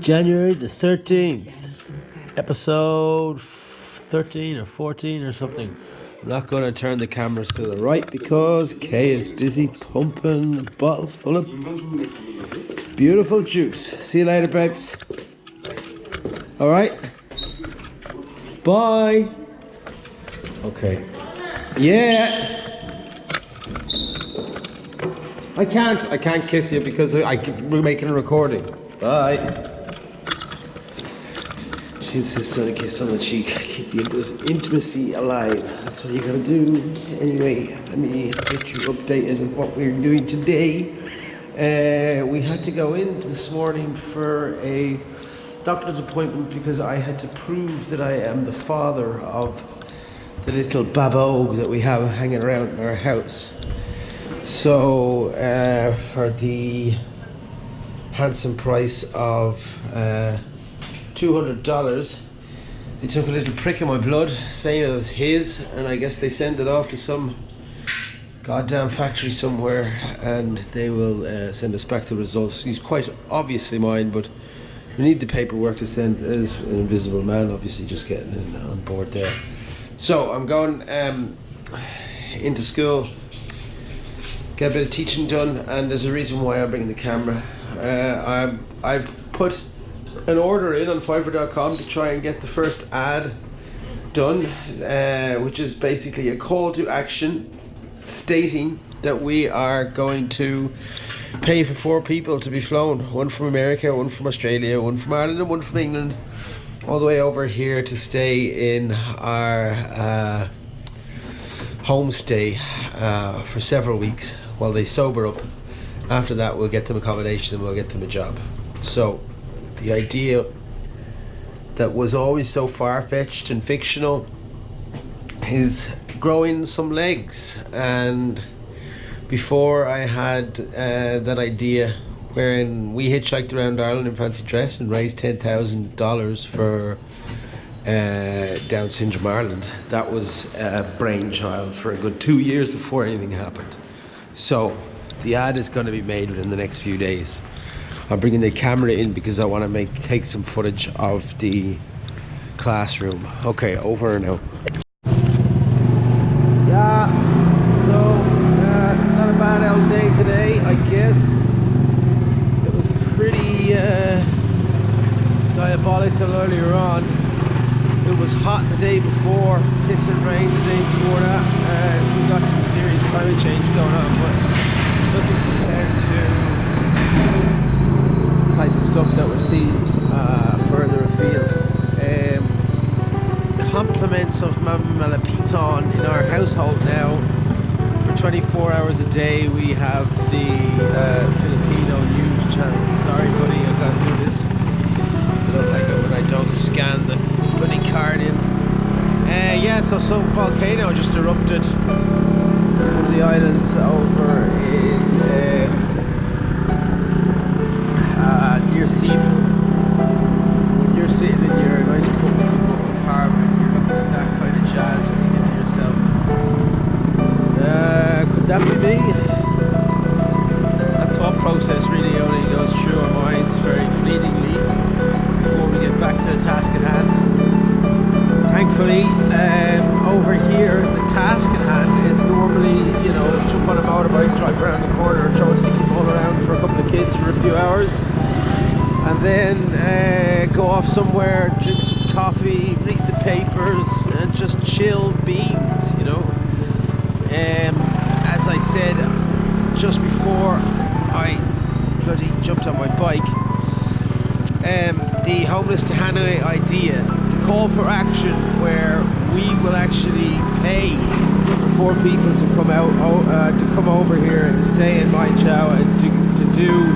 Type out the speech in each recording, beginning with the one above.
January the 13th, episode 13 or 14 or something. I'm not going to turn the cameras to the right because Kay is busy pumping bottles full of beautiful juice. See you later, babes. Alright. Bye. Okay. Yeah. I can't kiss you because we're making a recording. Bye. She insists on a kiss on the cheek. Keep the intimacy alive. That's what you gotta do. Anyway, let me get you updated on what we're doing today. We had to go in this morning for a doctor's appointment because I had to prove that I am the father of the little babo that we have hanging around in our house. So for the handsome price of $200, they took a little prick in my blood saying it was his, and I guess they send it off to some goddamn factory somewhere and they will send us back the results. He's quite obviously mine, but we need the paperwork to send as an invisible man, obviously just getting in on board there. So I'm going into school, get a bit of teaching done, and there's a reason why I'm bringing the camera. I've put an order in on Fiverr.com to try and get the first ad done, which is basically a call to action stating that we are going to pay for 4 people to be flown, one from America, one from Australia, one from Ireland, and one from England, all the way over here to stay in our homestay for several weeks while they sober up. After that, we'll get them accommodation and we'll get them a job. So the idea that was always so far-fetched and fictional is growing some legs. And before I had that idea wherein we hitchhiked around Ireland in fancy dress and raised $10,000 for Down Syndrome Ireland. That was a brainchild for a good 2 years before anything happened. So the ad is going to be made within the next few days. I'm bringing the camera in because I want to take some footage of the classroom. Okay, over now. Yeah, so not a bad old day today, I guess. It was pretty diabolical earlier on. It was hot the day before, pissing rain the day before that. We got some serious climate change going on, but nothing compared to the type of stuff that we're seeing further afield. Compliments of Mama Piton in our household now. For 24 hours a day we have the Filipino news channel. Sorry buddy, I gotta do this. I don't like it when I don't scan the bloody card in. Yeah, so some volcano just erupted one of the islands over in near Cebu. When you're sitting in your nice comfortable apartment, you're looking at that kind of jazz, thinking to yourself, could that be me? That thought process really only goes through our minds very fleetingly before we get back to the task at hand. Thankfully, over here, the task at hand is normally, you know, jump on a motorbike, drive around the corner, throw a sticky ball around for a couple of kids for a few hours, and then go off somewhere, drink some coffee, read the papers, and just chill beans, you know. As I said just before I bloody jumped on my bike, the Homeless to Hanoi idea, the call for action where we will actually pay for 4 people to come out, to come over here and stay in my chow and to do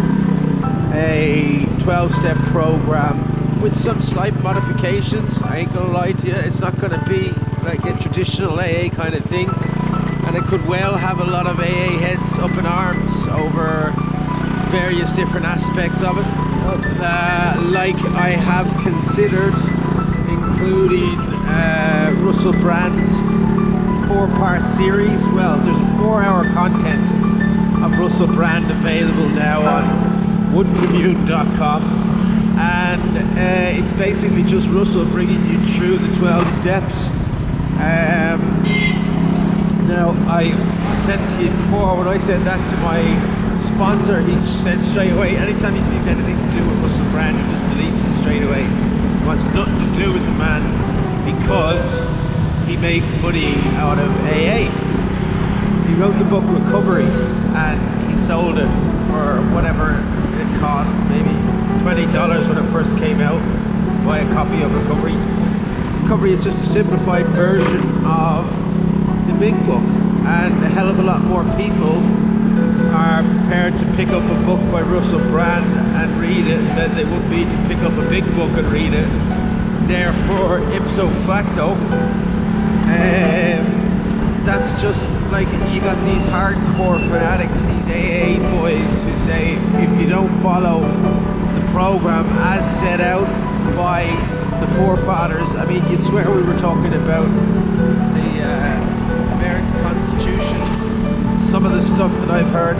a 12-step program with some slight modifications. I ain't gonna lie to you, it's not gonna be like a traditional AA kind of thing, and it could well have a lot of AA heads up in arms over various different aspects of it. Like I have considered including Russell Brand's 4-part series. Well, there's 4-hour content of Russell Brand available now on woodencommune.com, and it's basically just Russell bringing you through the 12 steps. Now, I said to you before, when I said that to my sponsor, he said straight away, anytime he sees anything to do with Russell Brand, he just deletes it straight away. He wants nothing to do with the man because he made money out of AA. He wrote the book Recovery, and he sold it for whatever it cost, maybe $20 when it first came out. Buy a copy of Recovery. Recovery is just a simplified version of the big book, and a hell of a lot more people are prepared to pick up a book by Russell Brand and read it than they would be to pick up a big book and read it. Therefore, ipso facto, that's just like, you got these hardcore fanatics, these AA boys who say if you don't follow the program as set out by the forefathers, I mean, you'd swear we were talking about the American Constitution, some of the stuff that I've heard.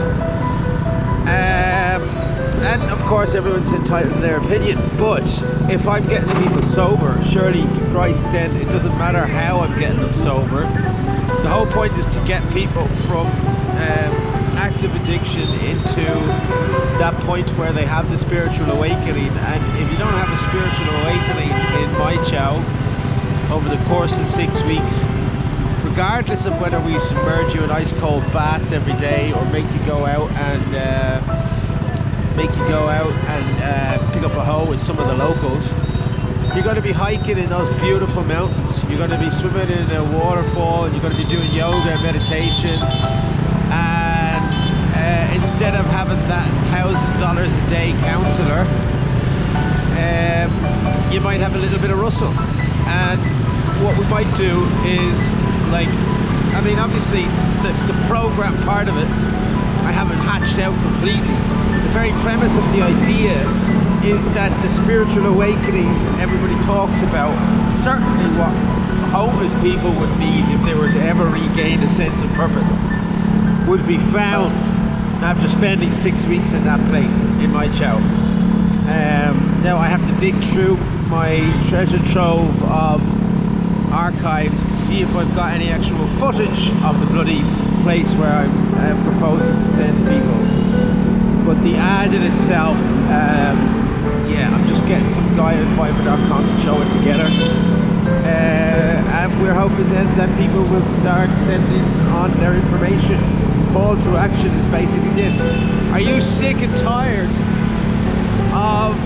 And of course everyone's entitled to their opinion, but if I'm getting people sober, surely to Christ then it doesn't matter how I'm getting them sober. The whole point is to get people from active addiction into that point where they have the spiritual awakening. And if you don't have a spiritual awakening in my chow over the course of 6 weeks, regardless of whether we submerge you in ice cold baths every day or make you go out and pick up a hoe with some of the locals, you're going to be hiking in those beautiful mountains, you're going to be swimming in a waterfall, and you're going to be doing yoga and meditation, and instead of having that $1,000 a day counselor, you might have a little bit of Russell. And what we might do is, like, I mean, obviously the program part of it I haven't hatched out completely. The very premise of the idea is that the spiritual awakening everybody talks about, certainly what homeless people would need if they were to ever regain a sense of purpose, would be found after spending 6 weeks in that place, in my chow. Now I have to dig through my treasure trove of archives to see if I've got any actual footage of the bloody place where I'm proposing to send people. But the ad in itself, yeah, I'm just getting some guy at Fiverr.com to show it together. And we're hoping then that people will start sending on their information. Call to action is basically this: are you sick and tired of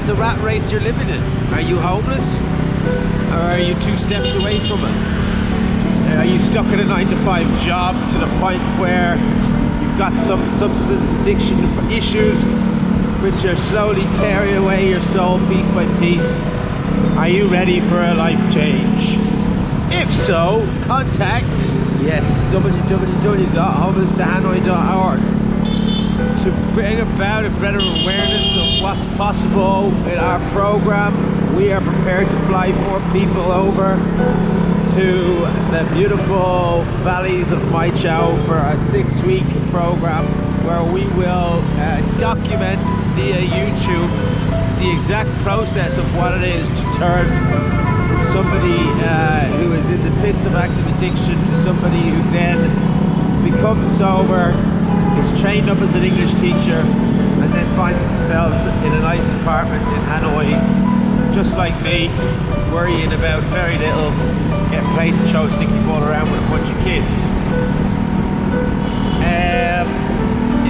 the rat race you're living in? Are you homeless? Or are you 2 steps away from it? Are you stuck in a 9-to-5 job to the point where you've got some substance addiction issues which are slowly tearing away your soul piece by piece? Are you ready for a life change? If so, contact, yes, www.homelesstohanoi.org to bring about a better awareness of what's possible in our program. We are prepared to fly 4 people over to the beautiful valleys of Mai Chau for a 6-week program where we will document via YouTube the exact process of what it is to turn from somebody who is in the pits of active addiction to somebody who then becomes sober, is trained up as an English teacher, and then finds themselves in a nice apartment in Hanoi, just like me, worrying about very little, getting played to show sticky ball around with a bunch of kids.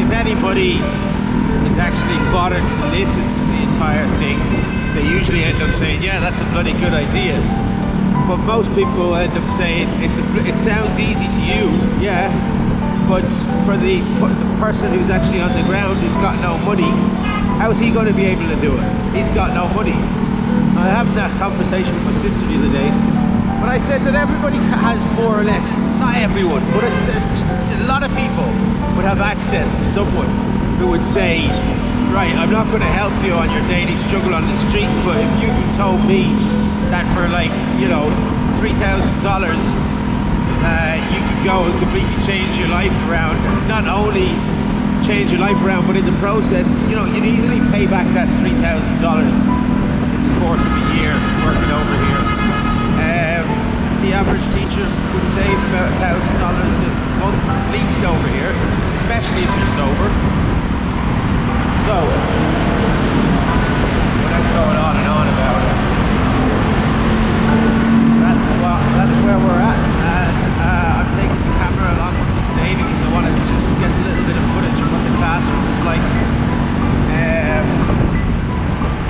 If anybody is actually bothered to listen to the entire thing, they usually end up saying, yeah, that's a bloody good idea. But most people end up saying, it sounds easy to you, yeah, but for the person who's actually on the ground, who's got no money, how's he going to be able to do it? He's got no money. I had that conversation with my sister the other day, but I said that everybody has more or less, not everyone, but a lot of people would have access to someone who would say, right, I'm not going to help you on your daily struggle on the street, but if you told me that for, like, you know, $3,000 you could go and completely change your life around, not only change your life around, but in the process, you know, you'd easily pay back that $3,000 in the course of a year working over here. The average teacher would save about $1,000 a month at least over here, especially if you're sober. So, without going on and on about it, that's where we're at. And I'm taking the camera along with me today because I want to just get a little bit of footage of what the classroom is like.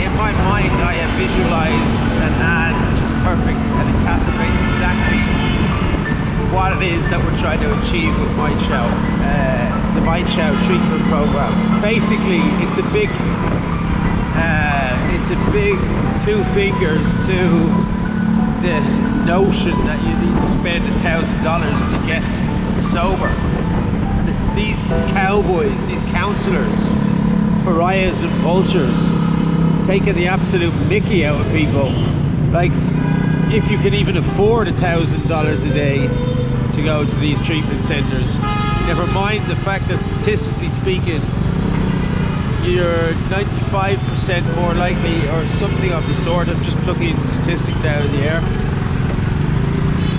In my mind, I have visualized an ad which is perfect and encapsulates exactly what it is that we're trying to achieve with Mind Chow, the Mind Chow treatment program. Basically, it's a big two fingers to this notion that you need to spend $1,000 to get sober. These cowboys, these counselors, pariahs and vultures, taking the absolute mickey out of people. Like, if you can even afford $1,000 a day to go to these treatment centers, never mind the fact that statistically speaking, you're 95% more likely, or something of the sort, I'm just plucking statistics out of the air,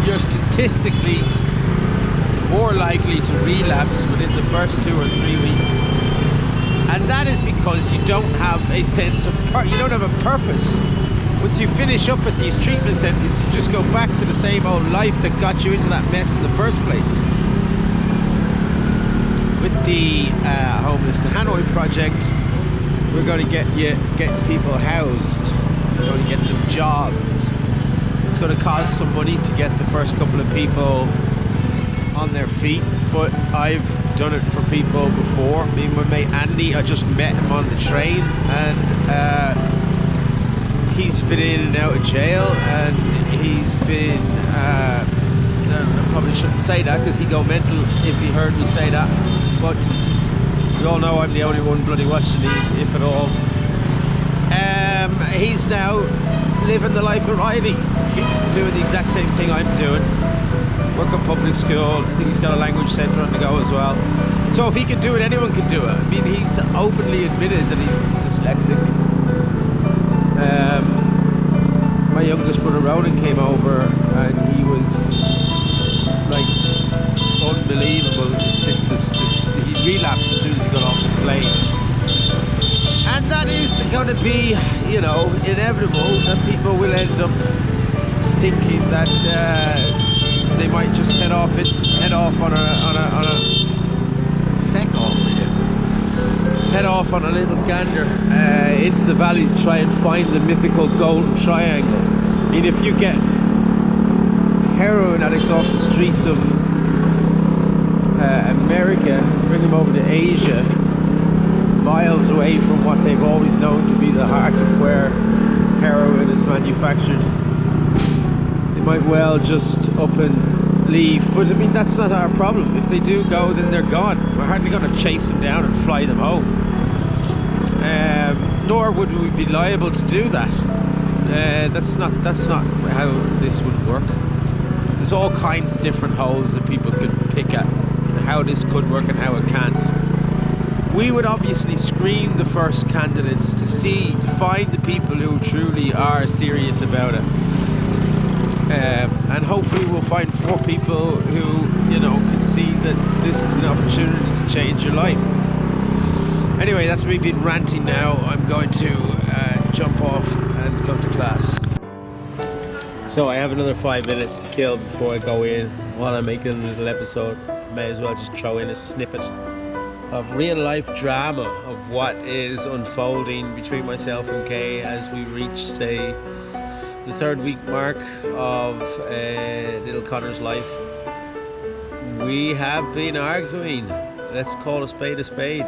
you're statistically more likely to relapse within the first 2 or 3 weeks. And that is because you don't have a sense of you don't have a purpose. Once you finish up at these treatment centers, you just go back to the same old life that got you into that mess in the first place. With the Homeless to Hanoi project, we're going to get people housed. We're going to get them jobs. It's going to cost some money to get the first couple of people on their feet, but I've done it for people before. Me and my mate Andy, I just met him on the train, and he's been in and out of jail, and he's been I probably shouldn't say that because he'd go mental if he heard me say that, but we all know I'm the only one bloody watching these, if at all. He's now living the life of Riley, doing the exact same thing I'm doing. Work at public school. I think he's got a language centre on the go as well. So if he can do it, anyone can do it. I mean, he's openly admitted that he's dyslexic. My youngest brother Ronan came over, and he was like unbelievable. He relapsed as soon as he got off the plane. And that is going to be, you know, inevitable, that people will end up thinking that they might just head off on a feck off with it. Head off on a little gander into the valley to try and find the mythical golden triangle. I mean, if you get heroin addicts off the streets of America, bring them over to Asia, miles away from what they've always known to be the heart of where heroin is manufactured, they might well just up and leave. But I mean, that's not our problem. If they do go, then they're gone. We're hardly going to chase them down and fly them home. Nor would we be liable to do that. That's not how this would work. There's all kinds of different holes that people could pick at, how this could work and how it can't. We would obviously screen the first candidates to find the people who truly are serious about it. And hopefully we'll find 4 people who, you know, can see that this is an opportunity to change your life. Anyway, that's me being ranting now. I'm going to jump off and go to class. So I have another 5 minutes to kill before I go in. While I'm making a little episode, may as well just throw in a snippet of real life drama of what is unfolding between myself and Kay as we reach, say, the 3rd week mark of little Conor's life. We have been arguing. Let's call a spade a spade.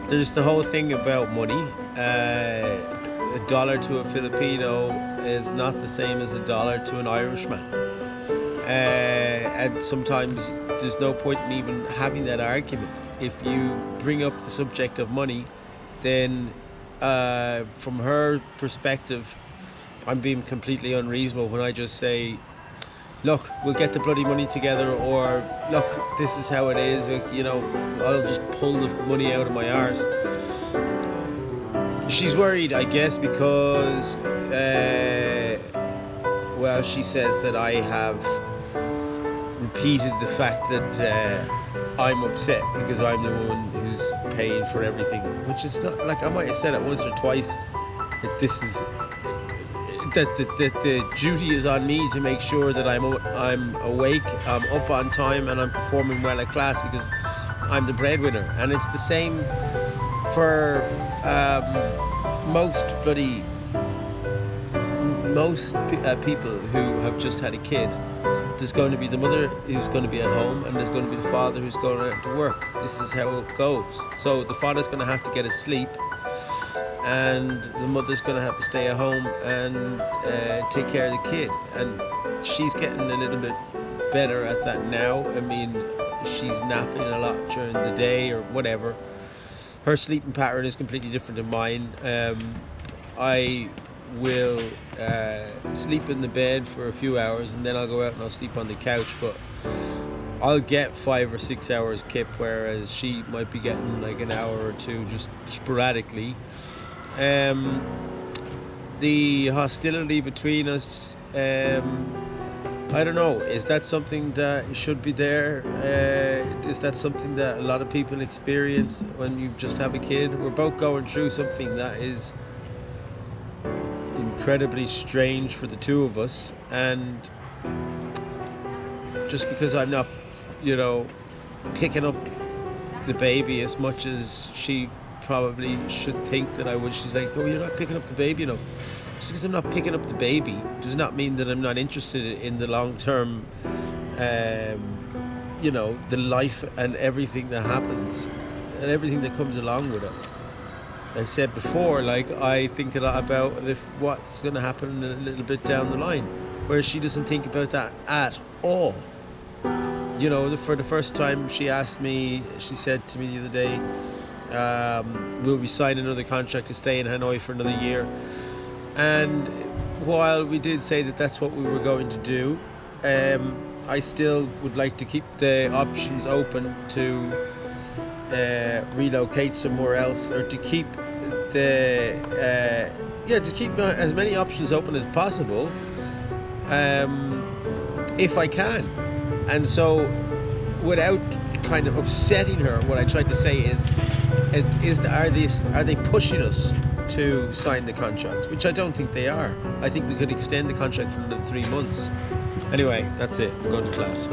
There's the whole thing about money. $1 to a Filipino is not the same as $1 to an Irishman. And sometimes there's no point in even having that argument. If you bring up the subject of money, then from her perspective, I'm being completely unreasonable when I just say, look, we'll get the bloody money together, or look, this is how it is, you know, I'll just pull the money out of my arse. She's worried, I guess, because well, she says that I have repeated the fact that I'm upset because I'm the one who's paying for everything, which is not, like, I might have said it once or twice, that this is that the duty is on me to make sure that I'm awake, I'm up on time, and I'm performing well at class because I'm the breadwinner. And it's the same for most people who have just had a kid. There's going to be the mother who's going to be at home, and there's going to be the father who's going out to work. This is how it goes. So the father's going to have to get his sleep, and the mother's going to have to stay at home and take care of the kid. And she's getting a little bit better at that now. I mean, she's napping a lot during the day or whatever. Her sleeping pattern is completely different to mine. I will sleep in the bed for a few hours, and then I'll go out and I'll sleep on the couch, but I'll get 5 or 6 hours kip, whereas she might be getting like an hour or two just sporadically. The hostility between us, I don't know, is that something that should be there? Is that something that a lot of people experience when you just have a kid? We're both going through something that is incredibly strange for the two of us, and just because I'm not, you know, picking up the baby as much as she probably should think that I would. She's like, oh, you're not picking up the baby enough. Just because I'm not picking up the baby does not mean that I'm not interested in the long-term, you know, the life and everything that happens and everything that comes along with it. I said before, like, I think a lot about what's going to happen a little bit down the line, whereas she doesn't think about that at all. You know, for the first time she asked me, she said to me the other day, will we sign another contract to stay in Hanoi for another year? And while we did say that that's what we were going to do, I still would like to keep the options open to relocate somewhere else, or to keep to keep as many options open as possible, if I can. And so, without kind of upsetting her, what I tried to say is are they pushing us to sign the contract? Which I don't think they are. I think we could extend the contract for another 3 months. Anyway, that's it. I'm going to class.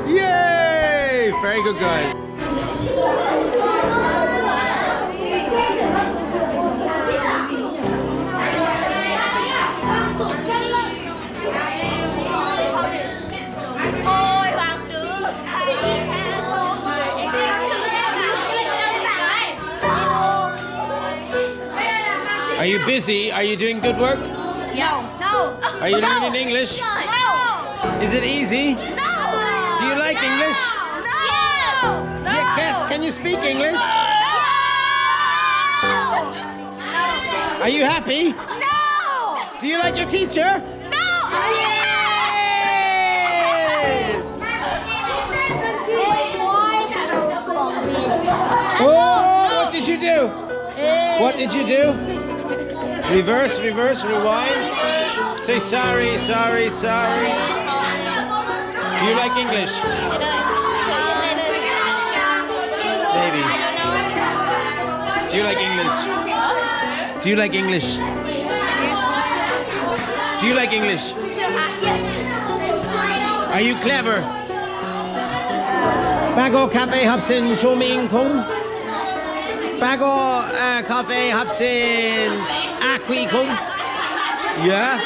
Yay! Very good, guys. Are you busy? Are you doing good work? No. Are you learning English? No. Is it easy? No. Do you like English? No. Yeah, Cass, can you speak English? Are you happy? No. Do you like your teacher? No. Yes! Oh, what did you do? What did you do? Reverse, rewind. Say sorry. Do you like English? Maybe. Do you like English? Do you like English? Do you like English? Yes. Are you clever? Bago cafe hapsin choming kung. Bago cafe hapsin akwi kung. Yeah.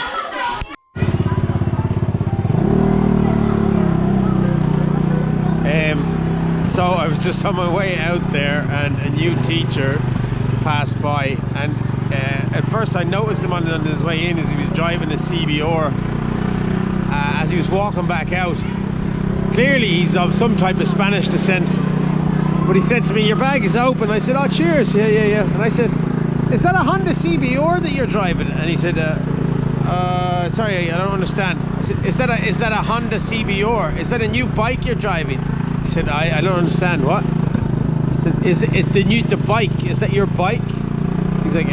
So I was just on my way out there, and a new teacher passed by, and at first I noticed him on his way in as he was driving a CBR. As he was walking back out, clearly he's of some type of Spanish descent. But he said to me, "Your bag is open." I said, "Oh, cheers, yeah." And I said, "Is that a Honda CBR that you're driving?" And he said, "Sorry, I don't understand." I said, "Is that a Honda CBR? Is that a new bike you're driving?" He said, "I don't understand, what?" I said, "Is it the bike? Is that your bike?" He's like,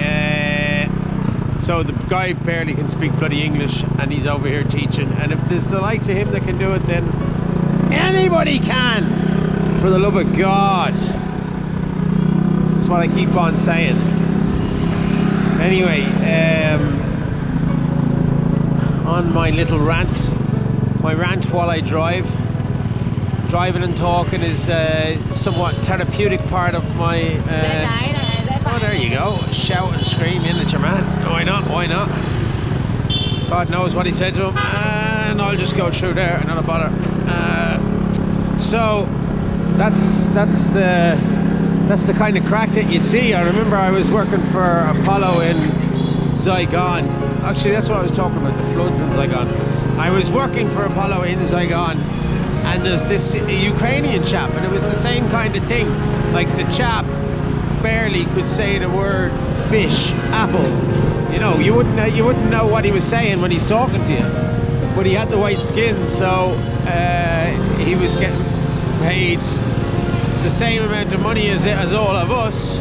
So the guy barely can speak bloody English, and he's over here teaching. And if there's the likes of him that can do it, then anybody can. For the love of God. This is what I keep on saying. Anyway, on my little rant, my rant while I drive. Driving and talking is somewhat therapeutic part of my... oh, there you go. Shout and scream in at your man. Why not? God knows what he said to him. And I'll just go through there, not a bother. So... That's the kind of crack that you see. I remember I was working for Apollo in Saigon. Actually, that's what I was talking about, the floods in Saigon. I was working for Apollo in Saigon, and there's this Ukrainian chap, and it was the same kind of thing. Like, the chap barely could say the word fish, apple. You know, you wouldn't know what he was saying when he's talking to you. But he had the white skin, so he was getting paid the same amount of money as all of us,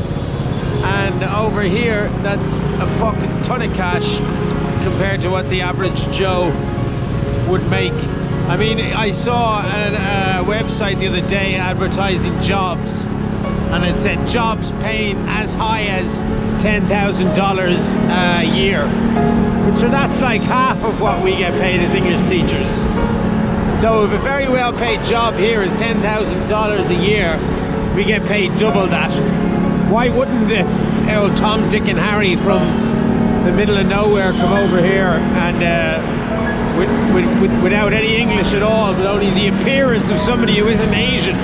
and over here that's a fucking ton of cash compared to what the average Joe would make. I mean, I saw a website the other day advertising jobs, and it said jobs paying as high as $10,000 a year, so that's like half of what we get paid as English teachers. So if a very well paid job here is $10,000 a year, we get paid double that. Why wouldn't the old Tom, Dick and Harry from the middle of nowhere come over here and without any English at all, with only the appearance of somebody who isn't Asian?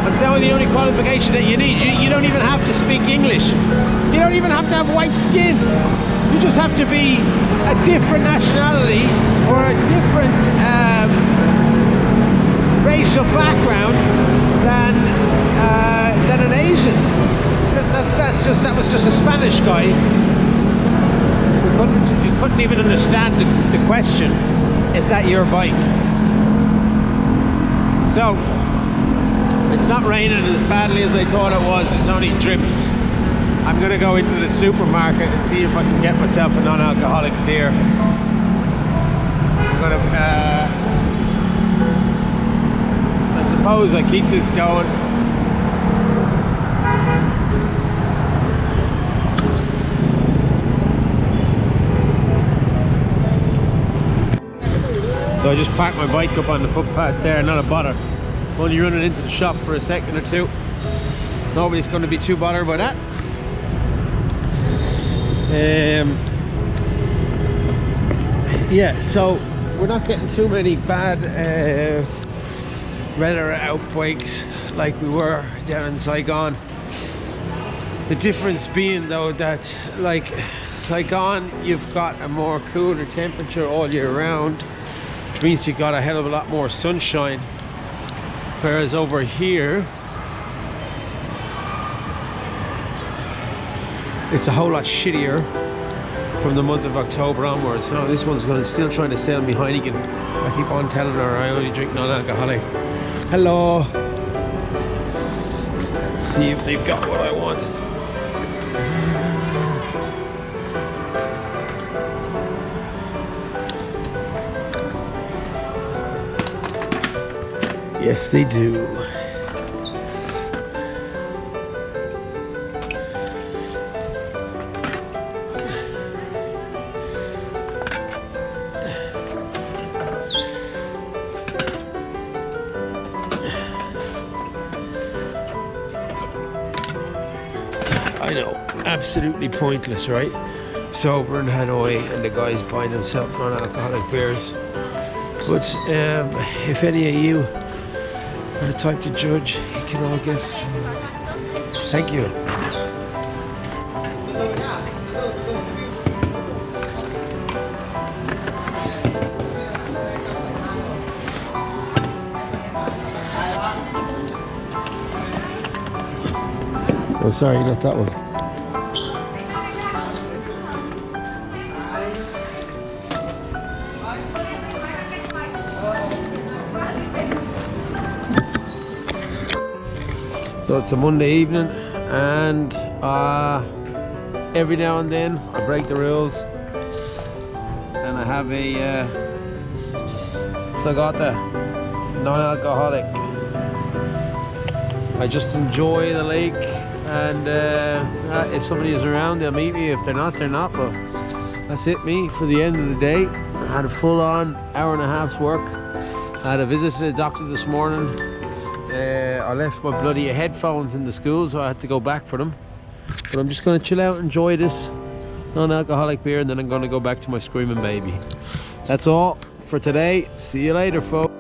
That's the only qualification that you need. You don't even have to speak English. You don't even have to have white skin. You just have to be a different nationality or a different racial background than an Asian. That was just a Spanish guy who couldn't even understand the question. Is that your bike? So it's not raining as badly as I thought it was. It's only drips. I'm gonna go into the supermarket and see if I can get myself a non-alcoholic beer. I'm gonna I suppose I keep this going. So I just parked my bike up on the footpath there, not a bother. Only running into the shop for a second or two. Nobody's going to be too bothered by that. Yeah, so we're not getting too many bad weather outbreaks like we were down in Saigon. The difference being though that, like, Saigon, you've got a more cooler temperature all year round, which means you've got a hell of a lot more sunshine, whereas over here it's a whole lot shittier from the month of October onwards. So this one's still trying to sell me Heineken. I keep on telling her I only drink non-alcoholic. Hello. Let's see if they've got what I want. Yes, they do. I know, absolutely pointless, right? Sober in Hanoi and the guy's buying himself non-alcoholic beers. But if any of you are the type to judge, you can all get... Thank you. Oh, sorry, not that one. So it's a Monday evening, and every now and then I break the rules and I have a sagata, non-alcoholic. I just enjoy the lake, and if somebody is around they'll meet me, if they're not, they're not, but that's it me for the end of the day. I had a full-on hour and a half's work. I had a visit to the doctor this morning. I left my bloody headphones in the school, so I had to go back for them. But I'm just going to chill out, enjoy this non-alcoholic beer, and then I'm going to go back to my screaming baby. That's all for today. See you later, folks.